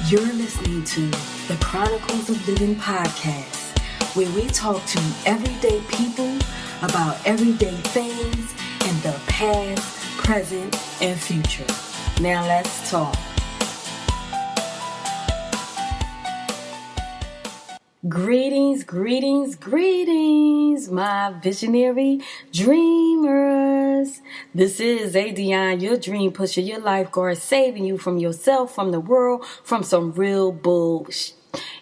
You're listening to the Chronicles of Livin podcast, where we talk to everyday people about everyday things in the past, present, and future. Now let's talk. Greetings, greetings, greetings, my visionary dreamers. This is Adion, your dream pusher, your lifeguard, saving you from yourself, from the world, from some real bullshit.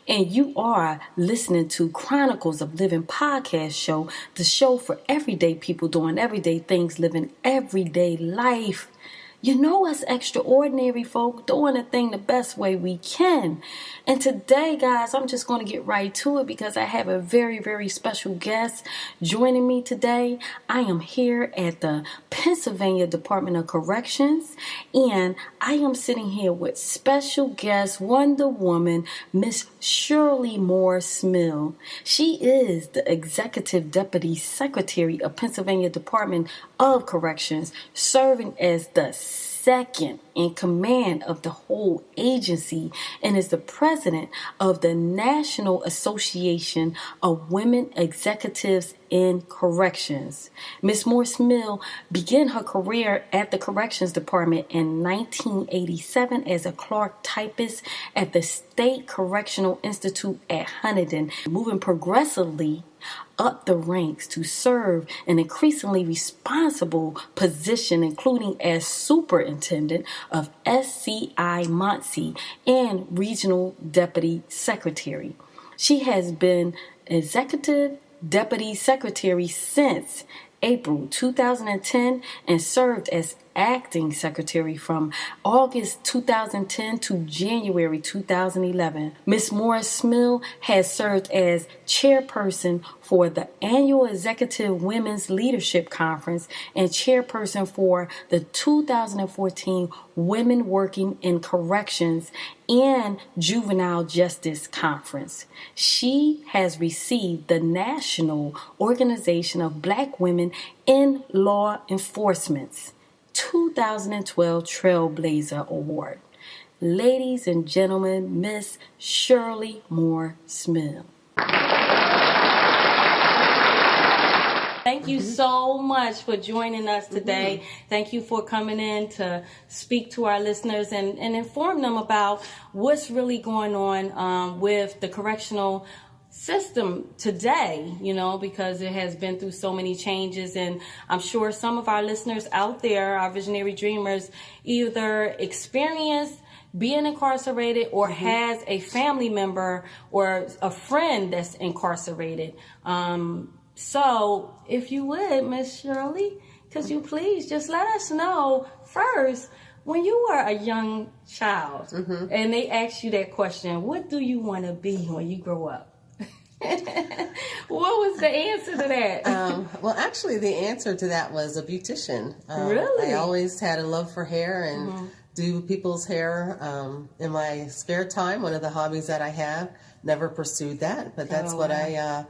And you are listening to Chronicles of Livin podcast show, the show for everyday people doing everyday things, living everyday life. You know us extraordinary folk doing the thing the best way we can. And today, guys, I'm just going to get right to it because I have a very, very special guest joining me today. I am here at the Pennsylvania Department of Corrections, and I am sitting here with special guest Wonder Woman, Miss Shirley Moore Smeal. She is the Executive Deputy Secretary of Pennsylvania Department of Corrections, serving as the second in command of the whole agency and is the president of the National Association of Women Executives in Corrections. Ms. Moore Smeal began her career at the Corrections Department in 1987 as a clerk-typist at the State Correctional Institution at Huntingdon, moving progressively up the ranks to serve an increasingly responsible position, including as superintendent of SCI Muncy and regional deputy secretary. She has been executive deputy secretary since April 2010 and served as acting secretary from August 2010 to January 2011. Ms. Moore Smeal has served as chairperson for the annual Executive Women's Leadership Conference and chairperson for the 2014 Women Working in Corrections and Juvenile Justice Conference. She has received the National Organization of Black Women in Law Enforcement's 2012 Trailblazer Award. Ladies and gentlemen, Miss Shirley Moore Smeal. Thank you so much for joining us today. Thank you for coming in to speak to our listeners and inform them about what's really going on with the correctional system today, you know, because it has been through so many changes, and I'm sure some of our listeners out there, our visionary dreamers, either experienced being incarcerated or has a family member or a friend that's incarcerated. So if you would, Miss Shirley, could you please just let us know first, when you were a young child and they asked you that question, what do you want to be when you grow up? What was the answer to that? Well, actually, the answer to that was a beautician. Really? I always had a love for hair and do people's hair in my spare time. One of the hobbies that I have. Never pursued that, but that's what I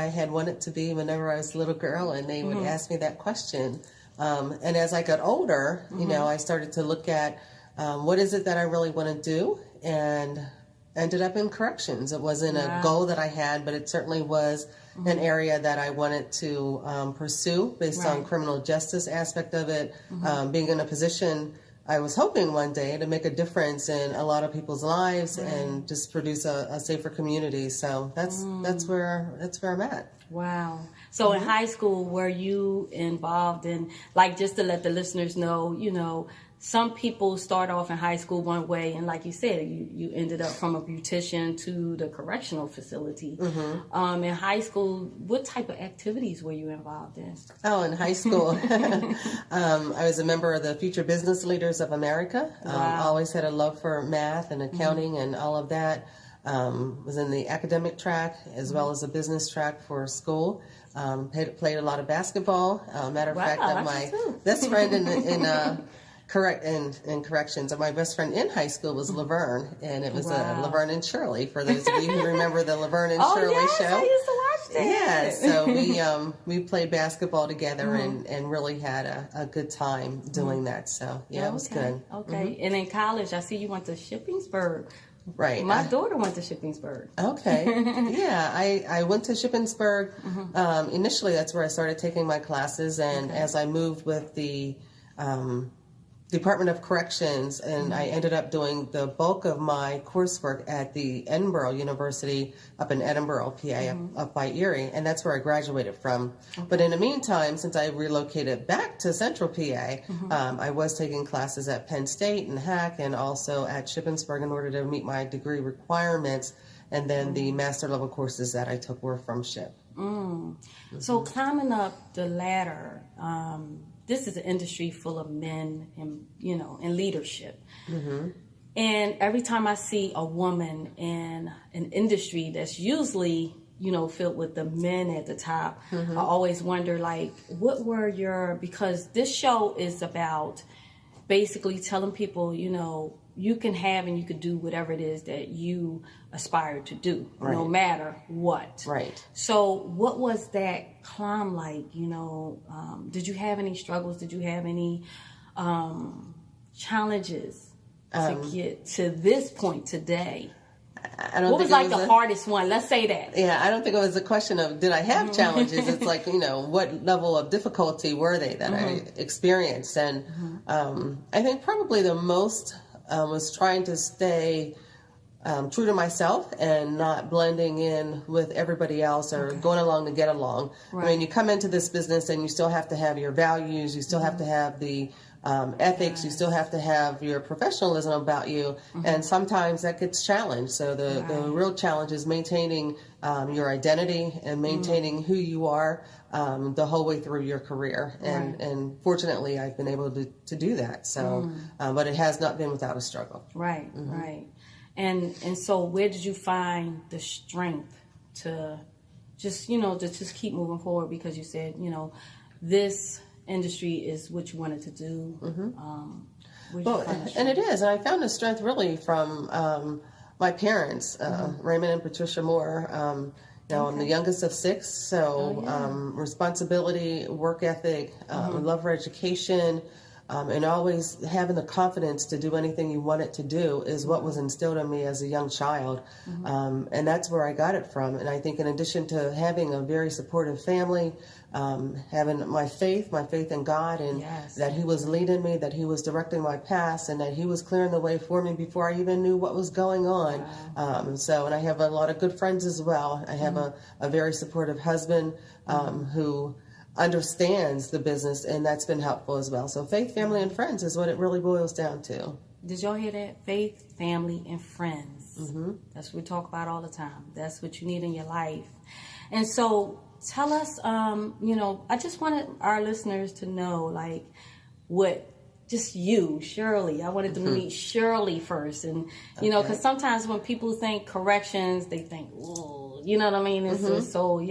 had wanted to be whenever I was a little girl, and they would ask me that question. And as I got older, you know, I started to look at what is it that I really want to do, and ended up in corrections. It wasn't a goal that I had, but it certainly was an area that I wanted to pursue based on criminal justice aspect of it. Being in a position, I was hoping one day to make a difference in a lot of people's lives and just produce a safer community. So that's where I'm at. Wow. So in high school, were you involved in, like, just to let the listeners know, you know, some people start off in high school one way, and like you said, you ended up from a beautician to the correctional facility. In high school, what type of activities were you involved in? Oh, in high school, I was a member of the Future Business Leaders of America. Always had a love for math and accounting and all of that. Was in the academic track as well as the business track for school. Played a lot of basketball. Matter of fact, my best friend in corrections. And my best friend in high school was Laverne, and it was Laverne and Shirley. For those of you who remember the Laverne and Shirley show, I used to watch that. Yeah, so we played basketball together and really had a good time doing that. So it was good. Okay, and in college, I see you went to Shippensburg. Right. My daughter went to Shippensburg. Okay. Yeah, I went to Shippensburg. Initially, that's where I started taking my classes, and as I moved with the Department of Corrections, and I ended up doing the bulk of my coursework at the Edinburgh University up in Edinburgh, PA, up by Erie, and that's where I graduated from. But in the meantime, since I relocated back to Central PA, I was taking classes at Penn State and HAC, and also at Shippensburg in order to meet my degree requirements, and then the master level courses that I took were from SHIP. So climbing up the ladder, this is an industry full of men and, in leadership. And every time I see a woman in an industry that's usually, filled with the men at the top, I always wonder, what were because this show is about basically telling people, you can have and you can do whatever it is that you aspire to do, no matter what. Right. So what was that climb like? Did you have any struggles? Did you have any challenges to get to this point today? What was like the hardest one? Let's say that. Yeah, I don't think it was a question of did I have challenges. It's like, what level of difficulty were they that I experienced? And I think probably the most was trying to stay true to myself and not blending in with everybody else or going along to get along. Right. I mean, you come into this business and you still have to have your values, you still have to have the ethics, you still have to have your professionalism about you, and sometimes that gets challenged. So the real challenge is maintaining your identity and maintaining who you are the whole way through your career. And fortunately, I've been able to do that. So, but it has not been without a struggle. Right, right. And so where did you find the strength to just, to just keep moving forward? Because you said, this industry is what you wanted to do. Well, and it is. And I found the strength really from my parents, Raymond and Patricia Moore. I'm the youngest of 6, so responsibility, work ethic, love for education, and always having the confidence to do anything you want it to do is what was instilled in me as a young child. And that's where I got it from. And I think in addition to having a very supportive family, having my faith in God, and that He was leading me, that He was directing my path, and that He was clearing the way for me before I even knew what was going on. And I have a lot of good friends as well. I have a very supportive husband who understands the business, and that's been helpful as well. So faith, family, and friends is what it really boils down to. Did y'all hear that? Faith, family, and friends. That's what we talk about all the time. That's what you need in your life. And so tell us, I just wanted our listeners to know, just you, Shirley. I wanted them to meet Shirley first. And, because sometimes when people think corrections, they think, ooh, you know what I mean? It's just so,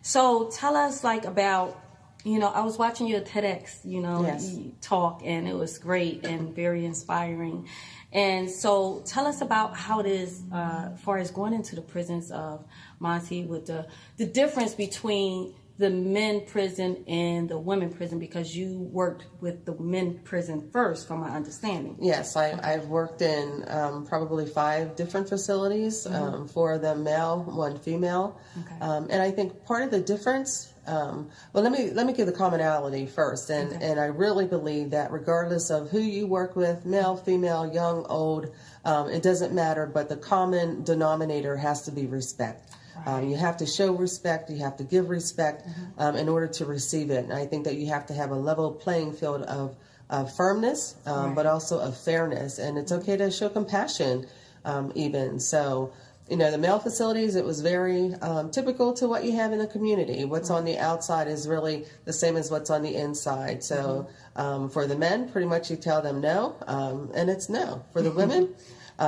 So tell us about, I was watching your TEDx, you talk, and it was great and very inspiring. And so tell us about how it is, as far as going into the prisons of Muncy, with the difference between the men prison and the women prison, because you worked with the men prison first, from my understanding. Yes, I've worked in probably 5 different facilities, 4 of them male, 1 female. And I think part of the difference, let me give the commonality first. And I really believe that regardless of who you work with, male, female, young, old, it doesn't matter, but the common denominator has to be respect. You have to show respect, you have to give respect in order to receive it. And I think that you have to have a level playing field of firmness, but also of fairness. And it's okay to show compassion even. So, the male facilities, it was very typical to what you have in the community. What's on the outside is really the same as what's on the inside. So for the men, pretty much you tell them no, and it's no. For the women,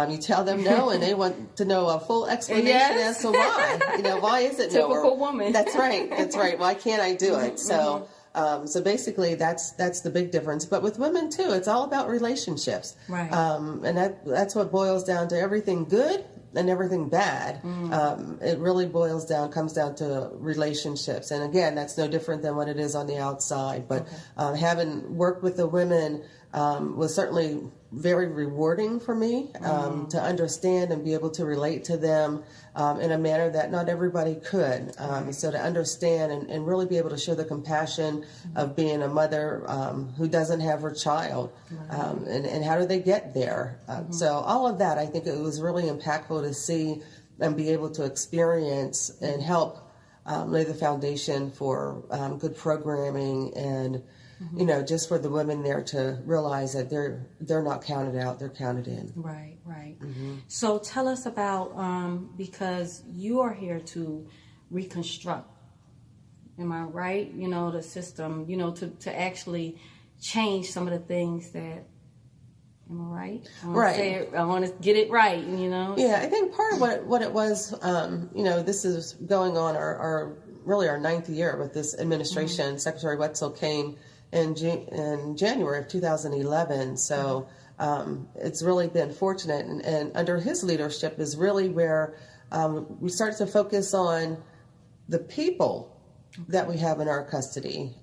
you tell them no, and they want to know a full explanation as to why. Why is it no? Typical woman. That's right. That's right. Why can't I do it? So, so basically, that's the big difference. But with women too, it's all about relationships. Right. And that's what boils down to everything good and everything bad. It really comes down to relationships. And again, that's no different than what it is on the outside. But having worked with the women was certainly very rewarding for me to understand and be able to relate to them in a manner that not everybody could. So to understand and really be able to show the compassion of being a mother who doesn't have her child, and how do they get there. So all of that, I think it was really impactful to see and be able to experience and help lay the foundation for good programming and just for the women there to realize that they're not counted out, they're counted in. Right. So tell us about, because you are here to reconstruct, am I right? The system, to actually change some of the things that, am I right? I want to get it right, Yeah, I think part of what it was, this is going on our 9th year with this administration. Secretary Wetzel came in January of 2011. So it's really been fortunate. And under his leadership is really where we start to focus on the people that we have in our custody,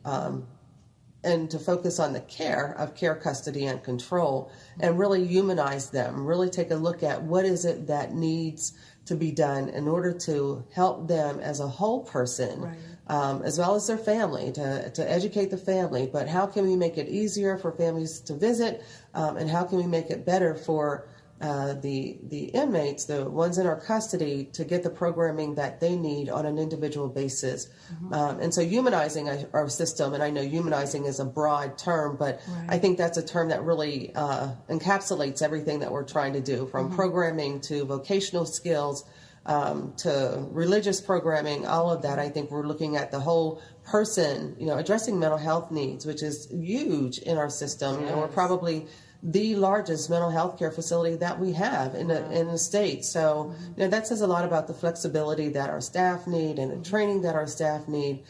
and to focus on the care, custody, and control, and really humanize them, really take a look at what is it that needs to be done in order to help them as a whole person, as well as their family, to educate the family. But how can we make it easier for families to visit, and how can we make it better for the inmates, the ones in our custody, to get the programming that they need on an individual basis. And so humanizing our system, and I know humanizing is a broad term, but I think that's a term that really encapsulates everything that we're trying to do, from programming to vocational skills, to religious programming, all of that. I think we're looking at the whole person, addressing mental health needs, which is huge in our system. We're probably the largest mental health care facility that we have in the state. So that says a lot about the flexibility that our staff need and the training that our staff need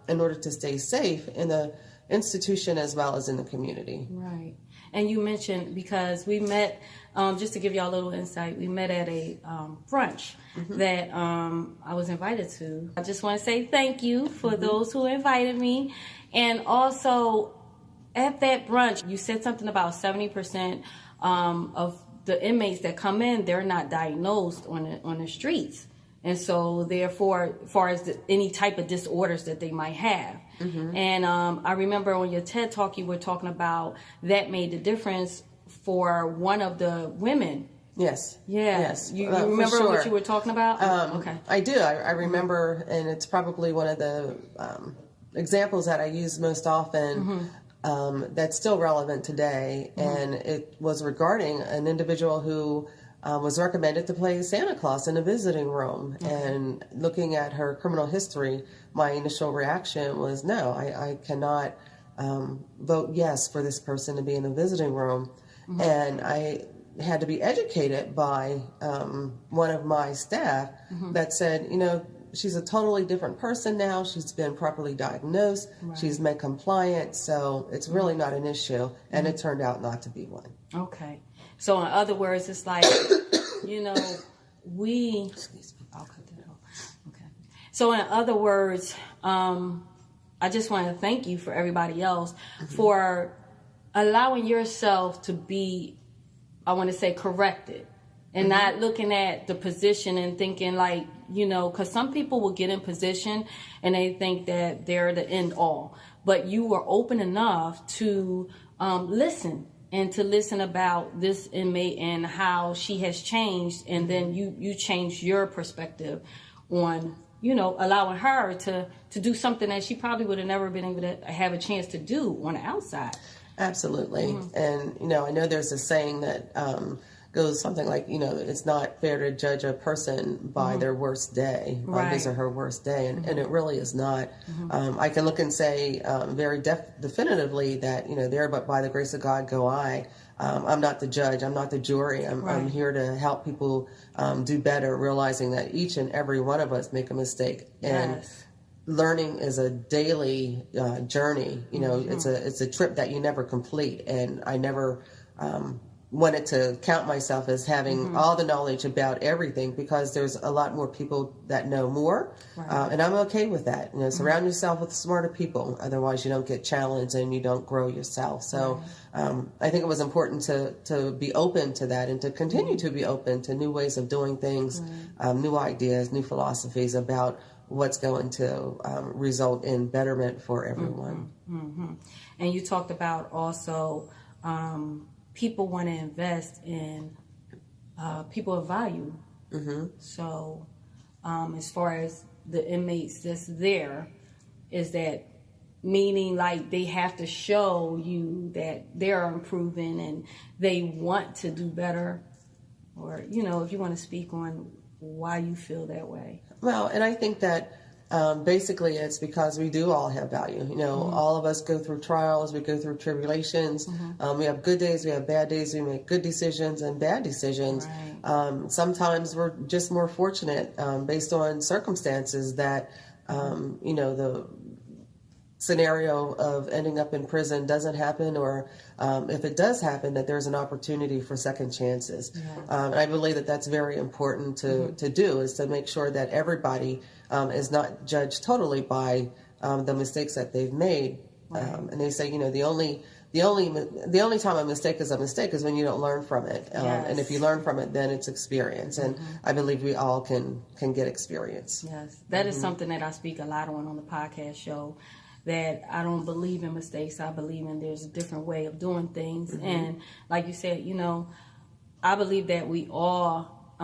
in order to stay safe in the institution as well as in the community. Right. And you mentioned, because we met, just to give y'all a little insight, we met at a brunch that I was invited to. I just want to say thank you for those who invited me. And also, at that brunch, you said something about 70% of the inmates that come in, they're not diagnosed on the streets. And so, therefore, as far as any type of disorders that they might have. And I remember on your TED Talk, you were talking about that made the difference for one of the women. Yes. Yeah. Yes. You remember what you were talking about? Okay. I do. I remember, and it's probably one of the examples that I use most often. That's still relevant today, and it was regarding an individual who was recommended to play Santa Claus in a visiting room. And looking at her criminal history, my initial reaction was, no, I cannot vote yes for this person to be in a visiting room. And I had to be educated by one of my staff that said, she's a totally different person now. She's been properly diagnosed. She's med compliant. So it's really not an issue. And it turned out not to be one. Okay. So in other words, it's like, I'll cut that off. Okay. So in other words, I just want to thank you for everybody else for allowing yourself to be, I want to say, corrected. And not looking at the position and thinking like, because some people will get in position and they think that they're the end all. But you were open enough to listen and to listen about this inmate and how she has changed. And then you changed your perspective on, allowing her to do something that she probably would have never been able to have a chance to do on the outside. Absolutely. And, I know there's a saying that goes something like, it's not fair to judge a person by their worst day, on his or her worst day. And it really is not. I can look and say very definitively that, there but by the grace of God go I. I'm not the judge. I'm not the jury. I'm here to help people do better, realizing that each and every one of us make a mistake. And learning is a daily journey. It's a trip that you never complete. And I never wanted to count myself as having all the knowledge about everything, because there's a lot more people that know more. And I'm okay with that. Surround yourself with smarter people. Otherwise, you don't get challenged and you don't grow yourself. So I think it was important to be open to that and to continue to be open to new ways of doing things, new ideas, new philosophies about what's going to result in betterment for everyone. And you talked about also people want to invest in people of value. So as far as the inmates that's there, is that meaning like they have to show you that they're improving and they want to do better? Or, if you want to speak on why you feel that way. Well, and I think that basically it's because we do all have value. All of us go through trials, we go through tribulations. We have good days, we have bad days, we make good decisions and bad decisions. Sometimes we're just more fortunate based on circumstances that, the scenario of ending up in prison doesn't happen, or if it does happen, that there's an opportunity for second chances. And I believe that that's very important to do, is to make sure that everybody is not judged totally by the mistakes that they've made. And they say, the only time a mistake is when you don't learn from it. And if you learn from it, then it's experience. And I believe we all can get experience. Yes, that is something that I speak a lot on the podcast show. That I don't believe in mistakes. I believe in there's a different way of doing things. And like you said, I believe that we all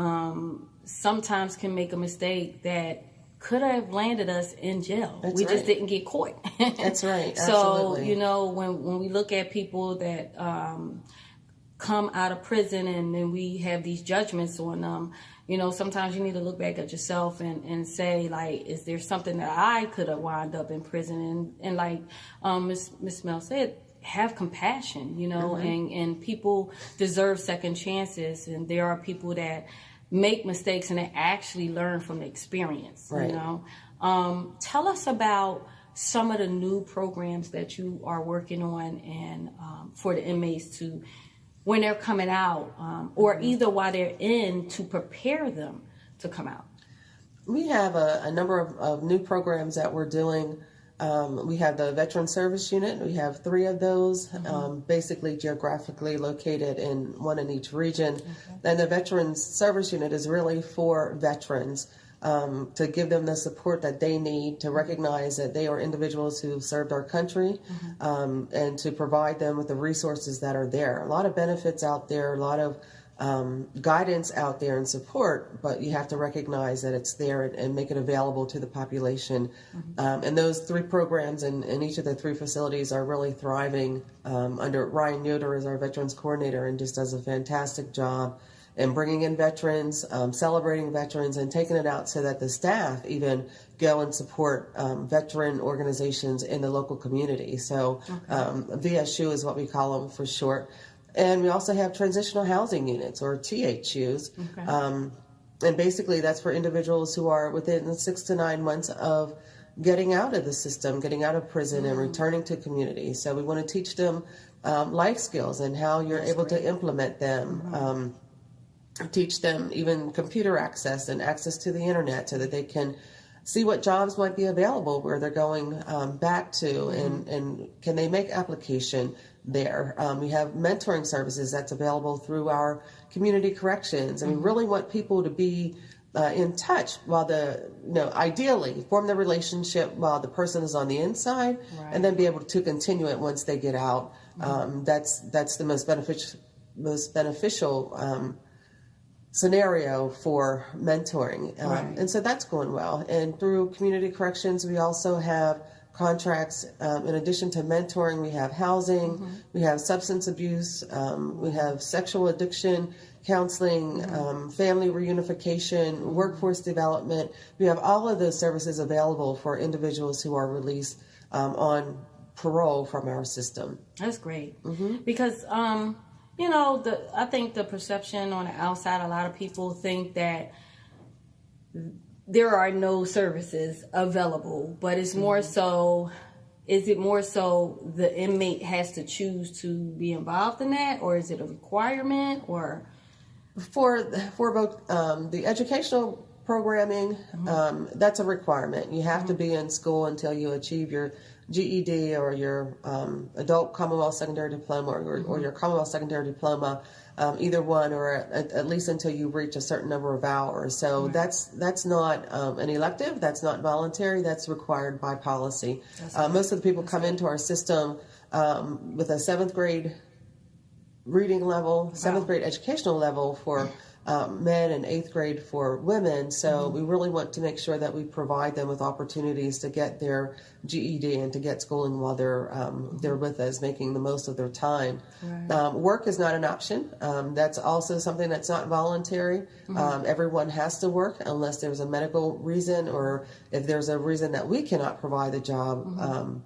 sometimes can make a mistake that could have landed us in jail. We just didn't get caught. That's right. So, Absolutely. when we look at people that come out of prison and then we have these judgments on them, sometimes you need to look back at yourself and say, like, is there something that I could have wound up in prison? And like Miss Smeal said, have compassion, and people deserve second chances. And there are people that make mistakes and they actually learn from the experience, Tell us about some of the new programs that you are working on and for the inmates to, when they're coming out, or either while they're in, to prepare them to come out. We have a number of new programs that we're doing. We have the Veteran Service Unit. We have 3 of those, basically geographically located one in each region. And the Veteran Service Unit is really for veterans, to give them the support that they need to recognize that they are individuals who served our country, and to provide them with the resources that are there. A lot of benefits out there, a lot of guidance out there and support, but you have to recognize that it's there and make it available to the population. And those 3 programs in each of the 3 facilities are really thriving under Ryan Yoder as our Veterans Coordinator, and just does a fantastic job in bringing in veterans, celebrating veterans, and taking it out so that the staff even go and support veteran organizations in the local community. So VSU is what we call them for short. And we also have transitional housing units, or THUs. And basically that's for individuals who are within 6 to 9 months of getting out of the system, getting out of prison and returning to community. So we want to teach them life skills and how you're able to implement them. Teach them even computer access and access to the internet so that they can see what jobs might be available where they're going back to, and can they make application there. We have mentoring services that's available through our community corrections, and we really want people to be in touch while ideally form the relationship while the person is on the inside, and then be able to continue it once they get out. That's the most beneficial scenario for mentoring. And so that's going well. And through community corrections, we also have contracts. In addition to mentoring, we have housing, we have substance abuse, we have sexual addiction counseling, family reunification, workforce development. We have all of those services available for individuals who are released on parole from our system. That's great. Because I think the perception on the outside, a lot of people think that there are no services available, but it's more so is it more so the inmate has to choose to be involved in that, or is it a requirement, or? For both the educational programming, that's a requirement. You have to be in school until you achieve your GED or your adult Commonwealth Secondary Diploma or your Commonwealth Secondary Diploma, either one, or at least until you reach a certain number of hours. So that's not an elective, that's not voluntary, that's required by policy. Most of the people come into our system with a 7th grade reading level, 7th grade educational level for men and 8th grade for women. So we really want to make sure that we provide them with opportunities to get their GED and to get schooling while they're with us, making the most of their time. Work is not an option. That's also something that's not voluntary. Everyone has to work unless there's a medical reason or if there's a reason that we cannot provide the job.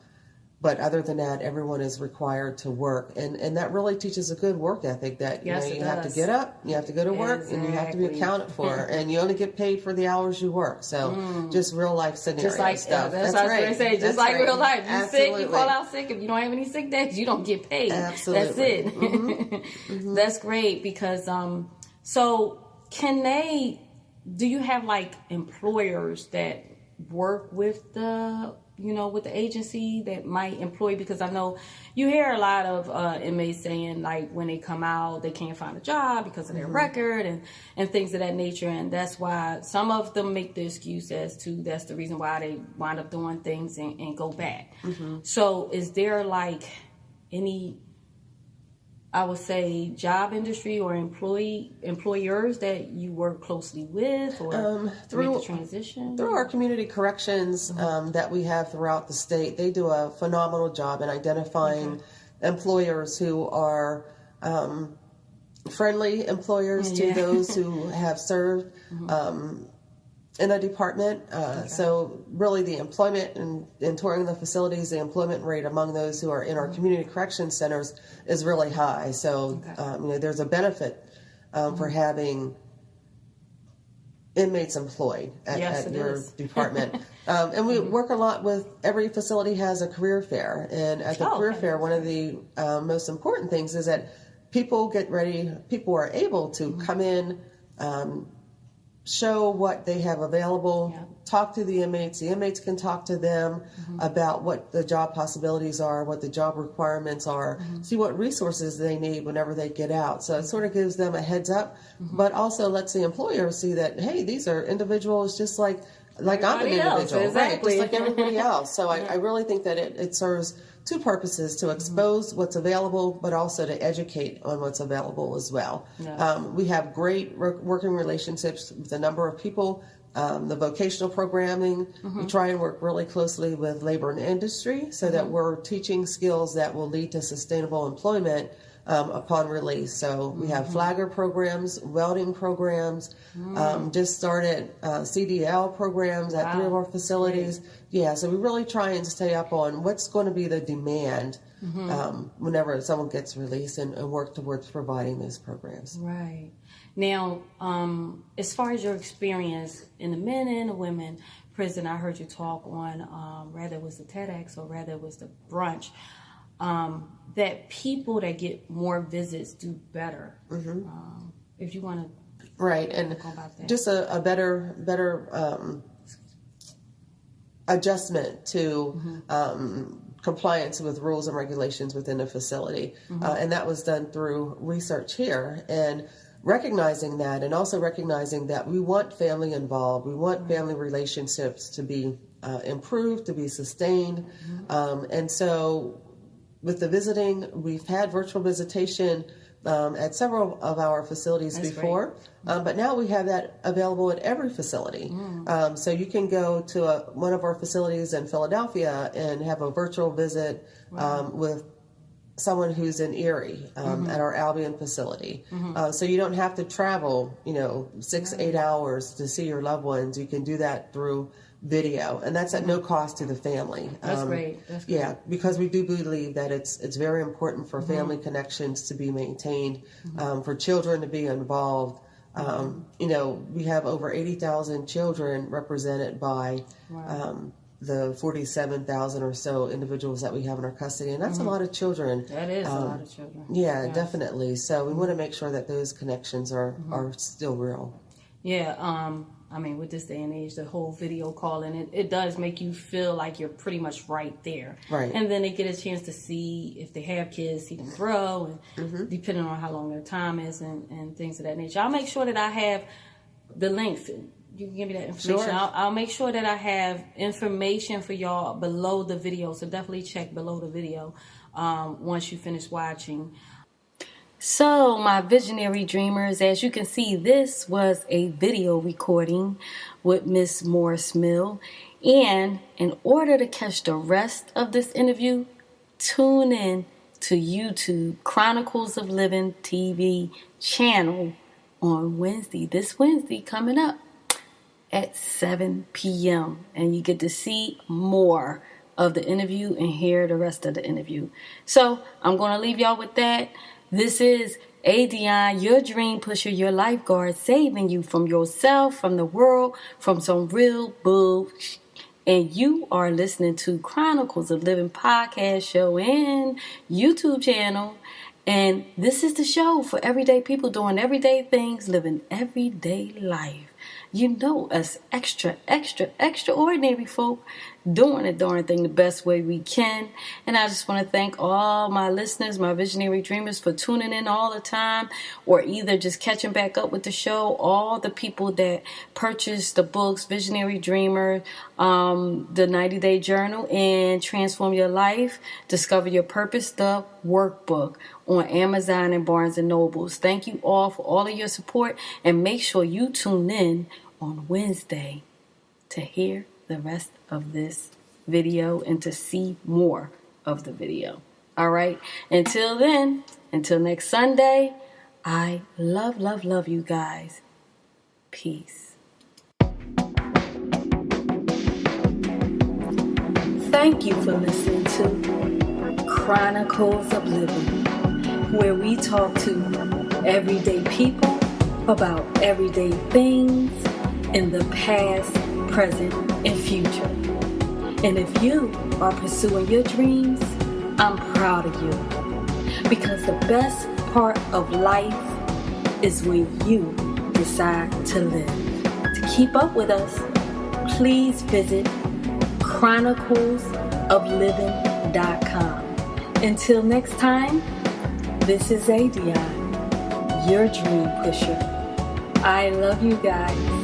But other than that, everyone is required to work. And that really teaches a good work ethic that you have to get up, you have to go to work, and you have to be accounted for. And you only get paid for the hours you work. So just real life scenario just like, stuff. That's what I was going to say. Just like real life. You sick, you call out sick. If you don't have any sick days, you don't get paid. Absolutely. That's it. That's great because, so do you have like employers that work with the agency that might employ, because I know you hear a lot of inmates saying like when they come out they can't find a job because of their record and things of that nature, and that's why some of them make the excuse as to that's the reason why they wind up doing things and go back. So is there like any, I would say, job industry or employers that you work closely with or through the transition? Through our community corrections that we have throughout the state, they do a phenomenal job in identifying employers who are friendly employers to those who have served in a department. So really the employment and touring the facilities, the employment rate among those who are in our community correction centers is really high. So there's a benefit for having inmates employed at your department. And we work a lot with, every facility has a career fair. And at the career fair, one of the most important things is that people are able to come in, show what they have available, talk to the inmates can talk to them about what the job possibilities are, what the job requirements are, see what resources they need whenever they get out. So it sort of gives them a heads up, but also lets the employer see that, hey, these are individuals just like I'm an individual, right? Just like everybody else. So I really think that it serves two purposes: to expose what's available, but also to educate on what's available as well. We have great working relationships with a number of people. The vocational programming, we try and work really closely with labor and industry so that we're teaching skills that will lead to sustainable employment upon release. So we have flagger programs, welding programs, just started CDL programs at 3 of our facilities. So we really try and stay up on what's going to be the demand whenever someone gets released and work towards providing those programs. Right. Now, as far as your experience in the men and the women prison, I heard you talk on, rather it was the TEDx or rather it was the brunch, that people that get more visits do better. If you want to and talk about that. Just a better adjustment to compliance with rules and regulations within a facility. And that was done through research here, and recognizing that, and also recognizing that we want family involved. We want family relationships to be improved, to be sustained. And so with the visiting, we've had virtual visitation at several of our facilities before, but now we have that available at every facility. So you can go to one of our facilities in Philadelphia and have a virtual visit with someone who's in Erie at our Albion facility. So you don't have to travel, 6-8 hours to see your loved ones. You can do that through video, and that's at no cost to the family. That's great. Yeah, because we do believe that it's very important for family connections to be maintained, for children to be involved. We have over 80,000 children represented by the 47,000 or so individuals that we have in our custody, and that's a lot of children. That is a lot of children. Yeah, definitely. So we want to make sure that those connections are still real. Yeah, I mean, with this day and age, the whole video calling, it does make you feel like you're pretty much right there. Right. And then they get a chance to see, if they have kids, see them grow, and depending on how long their time is and things of that nature. I'll make sure that I have the links. You can give me that information. Sure. I'll make sure that I have information for y'all below the video. So definitely check below the video once you finish watching. So, my visionary dreamers, as you can see, this was a video recording with Miss Moore Smeal. And in order to catch the rest of this interview, tune in to YouTube Chronicles of Livin TV channel on Wednesday. This Wednesday coming up at 7 p.m. And you get to see more of the interview and hear the rest of the interview. So, I'm going to leave y'all with that. This is Adion, your dream pusher, your lifeguard, saving you from yourself, from the world, from some real bull. And you are listening to Chronicles of Livin podcast show and YouTube channel. And this is the show for everyday people doing everyday things, living everyday life. You know us extraordinary folk doing the darn thing the best way we can. And I just want to thank all my listeners, my visionary dreamers, for tuning in all the time, or either just catching back up with the show. All the people that purchased the books, Visionary Dreamer, the 90-Day Journal, and Transform Your Life, Discover Your Purpose, the workbook on Amazon and Barnes & Nobles. Thank you all for all of your support, and make sure you tune in on Wednesday to hear the rest of this video and to see more of the video. All right. Until then, until next Sunday, I love you guys. Peace. Thank you for listening to Chronicles of Livin, where we talk to everyday people about everyday things in the past, present, and future. And if you are pursuing your dreams, I'm proud of you. Because the best part of life is when you decide to live. To keep up with us, please visit chroniclesoflivin.com. Until next time, this is Adion, your dream pusher. I love you guys.